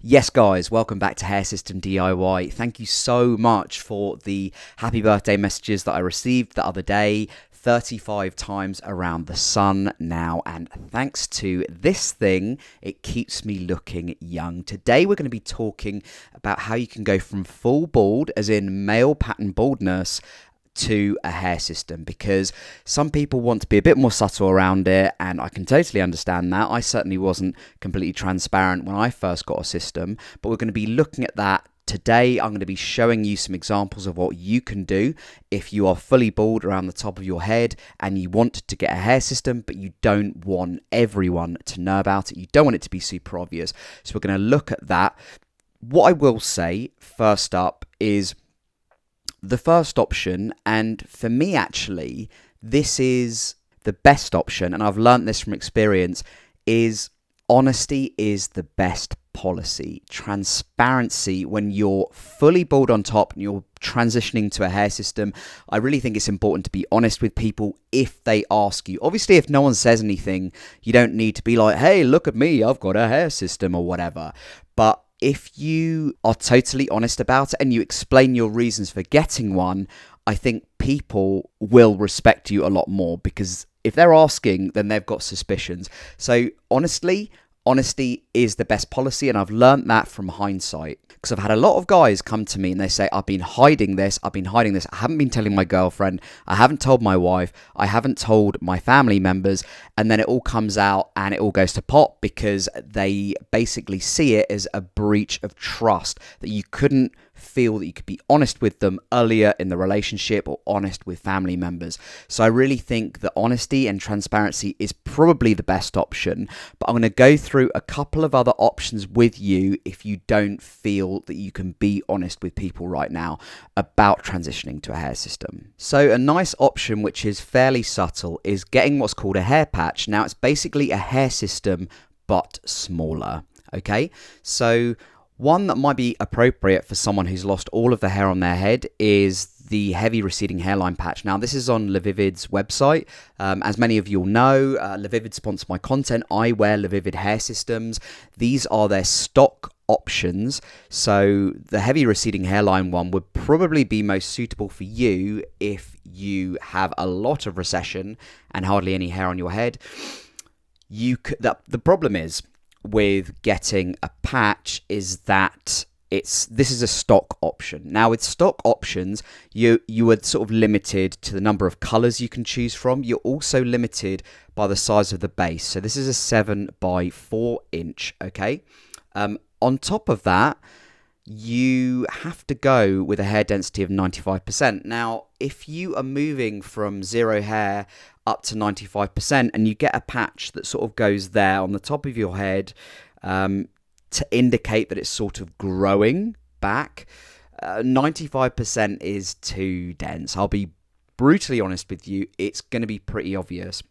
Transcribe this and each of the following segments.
Yes, guys, welcome back to Hair System DIY. Thank you so much for the happy birthday messages that I received the other day. 35 times around the sun now, and thanks to this thing, it keeps me looking young. Today, we're going to be talking about how you can go from full bald, as in male pattern baldness, to a hair system, because some people want to be a bit more subtle around it, and I can totally understand that. I certainly wasn't completely transparent when I first got a system, but we're going to be looking at that today. I'm going to be showing you some examples of what you can do if you are fully bald around the top of your head and you want to get a hair system, but you don't want everyone to know about it. You don't want it to be super obvious. So we're going to look at that. What I will say first up is the first option, and for me actually, this is the best option, and I've learned this from experience, is honesty is the best policy. Transparency when you're fully bald on top and you're transitioning to a hair system. I really think it's important to be honest with people if they ask you. Obviously, if no one says anything, you don't need to be like, hey, look at me, I've got a hair system or whatever. But if you are totally honest about it and you explain your reasons for getting one, I think people will respect you a lot more, because if they're asking, then they've got suspicions. So honestly, honesty is the best policy, and I've learned that from hindsight. Because I've had a lot of guys come to me and they say, I've been hiding this, I haven't been telling my girlfriend, I haven't told my wife, I haven't told my family members, and then it all comes out and it all goes to pot because they basically see it as a breach of trust, that you couldn't feel that you could be honest with them earlier in the relationship or honest with family members. So I really think that honesty and transparency is probably the best option, but I'm going to go through a couple of other options with you if you don't feel that you can be honest with people right now about transitioning to a hair system. So a nice option, which is fairly subtle, is getting what's called a hair patch. Now it's basically a hair system but smaller. Okay, so one that might be appropriate for someone who's lost all of the hair on their head is the heavy receding hairline patch. Now, this is on LaVivid's website. As many of you will know, LaVivid sponsor my content. I wear LaVivid hair systems. These are their stock options. So the heavy receding hairline one would probably be most suitable for you if you have a lot of recession and hardly any hair on your head. The problem is with getting a patch is that this is a stock option. Now, with stock options, you are sort of limited to the number of colors you can choose from. You're also limited by the size of the base. So this is a 7 by 4 inch. Okay. On top of that, you have to go with a hair density of 95%. Now, if you are moving from zero hair up to 95% and you get a patch that sort of goes there on the top of your head to indicate that it's sort of growing back, 95% is too dense. I'll be brutally honest with you, it's going to be pretty obvious.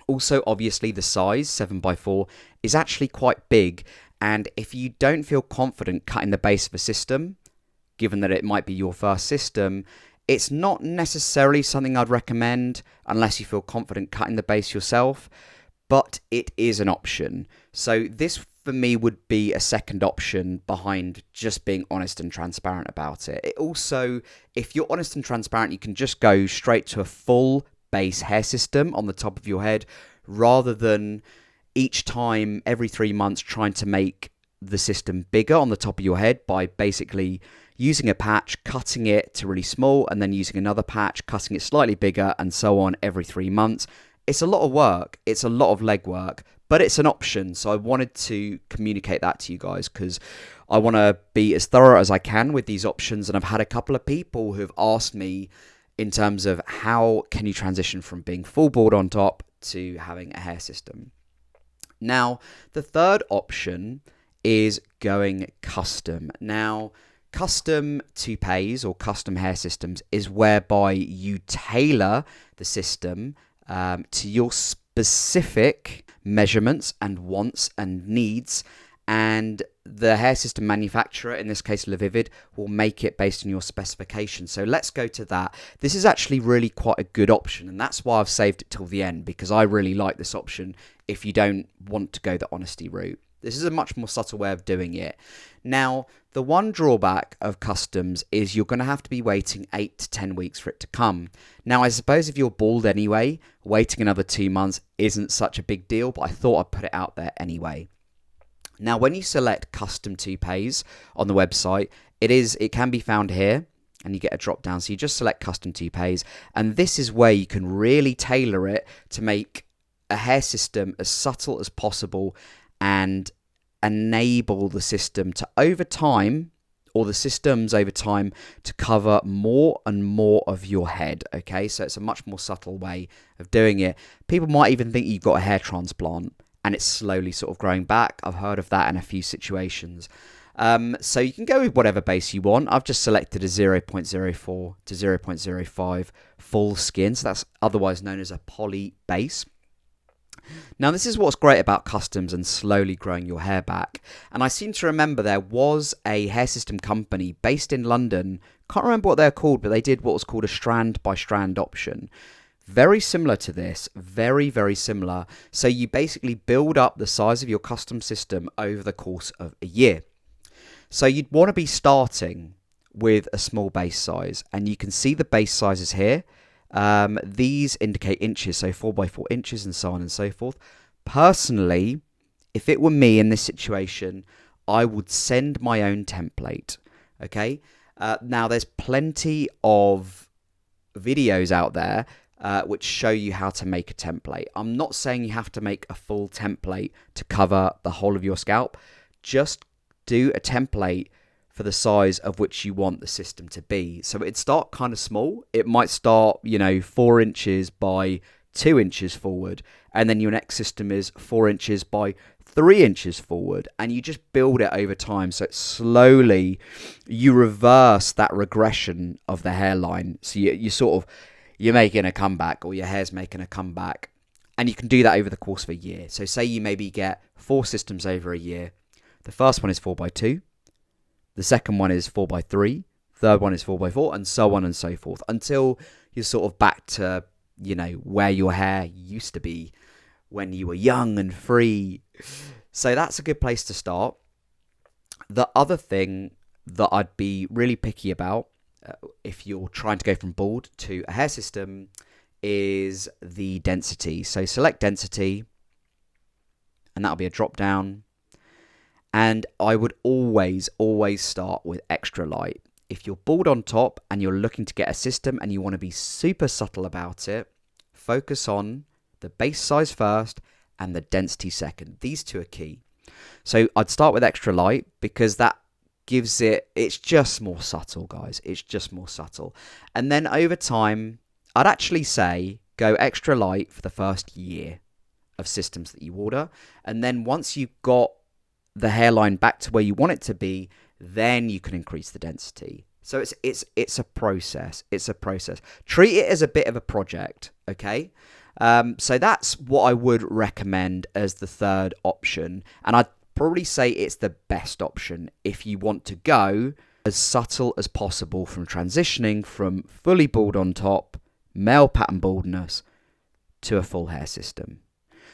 Also, obviously, the size, 7 by 4, is actually quite big. And if you don't feel confident cutting the base of a system, given that it might be your first system, it's not necessarily something I'd recommend unless you feel confident cutting the base yourself, but it is an option. So this, for me, would be a second option behind just being honest and transparent about it. It also, if you're honest and transparent, you can just go straight to a full base hair system on the top of your head, rather than each time every 3 months trying to make the system bigger on the top of your head by basically using a patch, cutting it to really small, and then using another patch, cutting it slightly bigger, and so on every 3 months. It's a lot of work. It's a lot of legwork, but it's an option. So I wanted to communicate that to you guys because I want to be as thorough as I can with these options. And I've had a couple of people who've asked me in terms of how can you transition from being full bald on top to having a hair system. Now, the third option is going custom. Now, custom toupees or custom hair systems is whereby you tailor the system to your specific measurements and wants and needs, and the hair system manufacturer, in this case LaVivid, will make it based on your specifications. So let's go to that. This is actually really quite a good option, and that's why I've saved it till the end, because I really like this option if you don't want to go the honesty route. This is a much more subtle way of doing it. Now, the one drawback of customs is you're going to have to be waiting 8 to 10 weeks for it to come. Now, I suppose if you're bald anyway, waiting another 2 months isn't such a big deal, but I thought I'd put it out there anyway. Now, when you select custom toupees on the website, it can be found here, and you get a drop down. So you just select custom toupees, and this is where you can really tailor it to make a hair system as subtle as possible and enable the system to over time, or the systems over time, to cover more and more of your head. Okay, so it's a much more subtle way of doing it. People might even think you've got a hair transplant and it's slowly sort of growing back. I've heard of that in a few situations. So you can go with whatever base you want. I've just selected a 0.04 to 0.05 full skin, so that's otherwise known as a poly base. Now, this is what's great about customs and slowly growing your hair back. And I seem to remember there was a hair system company based in London. Can't remember what they're called, but they did what was called a strand by strand option. Very similar to this, very, very similar. So you basically build up the size of your custom system over the course of a year. So you'd want to be starting with a small base size, and you can see the base sizes here. These indicate inches, so 4x4 inches and so on and so forth. Personally, if it were me in this situation, I would send my own template. Okay. Now there's plenty of videos out there which show you how to make a template. I'm not saying you have to make a full template to cover the whole of your scalp. Just do a template for the size of which you want the system to be. So it'd start kind of small. It might start, 4 inches by 2 inches forward, and then your next system is 4 inches by 3 inches forward, and you just build it over time. So it's slowly, you reverse that regression of the hairline. So you're making a comeback, or your hair's making a comeback, and you can do that over the course of a year. So say you maybe get 4 systems over a year. The first one is 4x2. The second one is 4x3, third one is 4x4, and so on and so forth, until you're sort of back to, where your hair used to be when you were young and free. So that's a good place to start. The other thing that I'd be really picky about, if you're trying to go from bald to a hair system, is the density. So select density, and that'll be a drop down. And I would always start with extra light. If you're bald on top and you're looking to get a system and you want to be super subtle about it, focus on the base size first and the density second. These two are key. So I'd start with extra light because that gives it's just more subtle, guys. It's just more subtle. And then over time, I'd actually say go extra light for the first year of systems that you order. And then once you've got the hairline back to where you want it to be, then you can increase the density. So it's a process. It's a process. Treat it as a bit of a project, okay? So that's what I would recommend as the third option, and I'd probably say it's the best option if you want to go as subtle as possible from transitioning from fully bald on top, male pattern baldness, to a full hair system.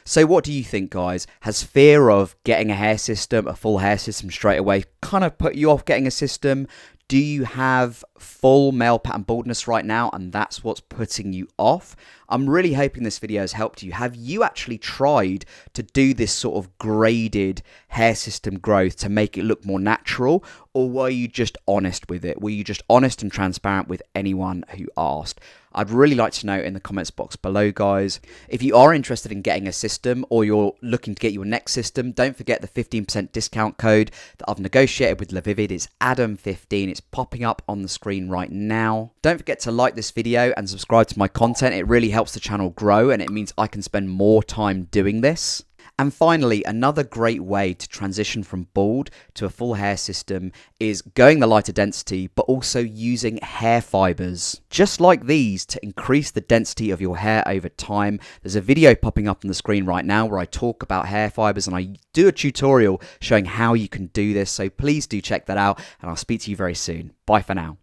So what do you think, guys? Has fear of getting a hair system, a full hair system straight away, kind of put you off getting a system? Do you have full male pattern baldness right now and that's what's putting you off? I'm really hoping this video has helped you. Have you actually tried to do this sort of graded hair system growth to make it look more natural? Or were you just honest with it? Were you just honest and transparent with anyone who asked? I'd really like to know in the comments box below, guys. If you are interested in getting a system or you're looking to get your next system, don't forget the 15% discount code that I've negotiated with LaVivid. It's Adam15. It's popping up on the screen right now. Don't forget to like this video and subscribe to my content. It really helps the channel grow and it means I can spend more time doing this. And finally, another great way to transition from bald to a full hair system is going the lighter density, but also using hair fibers, just like these, to increase the density of your hair over time. There's a video popping up on the screen right now where I talk about hair fibers and I do a tutorial showing how you can do this. So please do check that out and I'll speak to you very soon. Bye for now.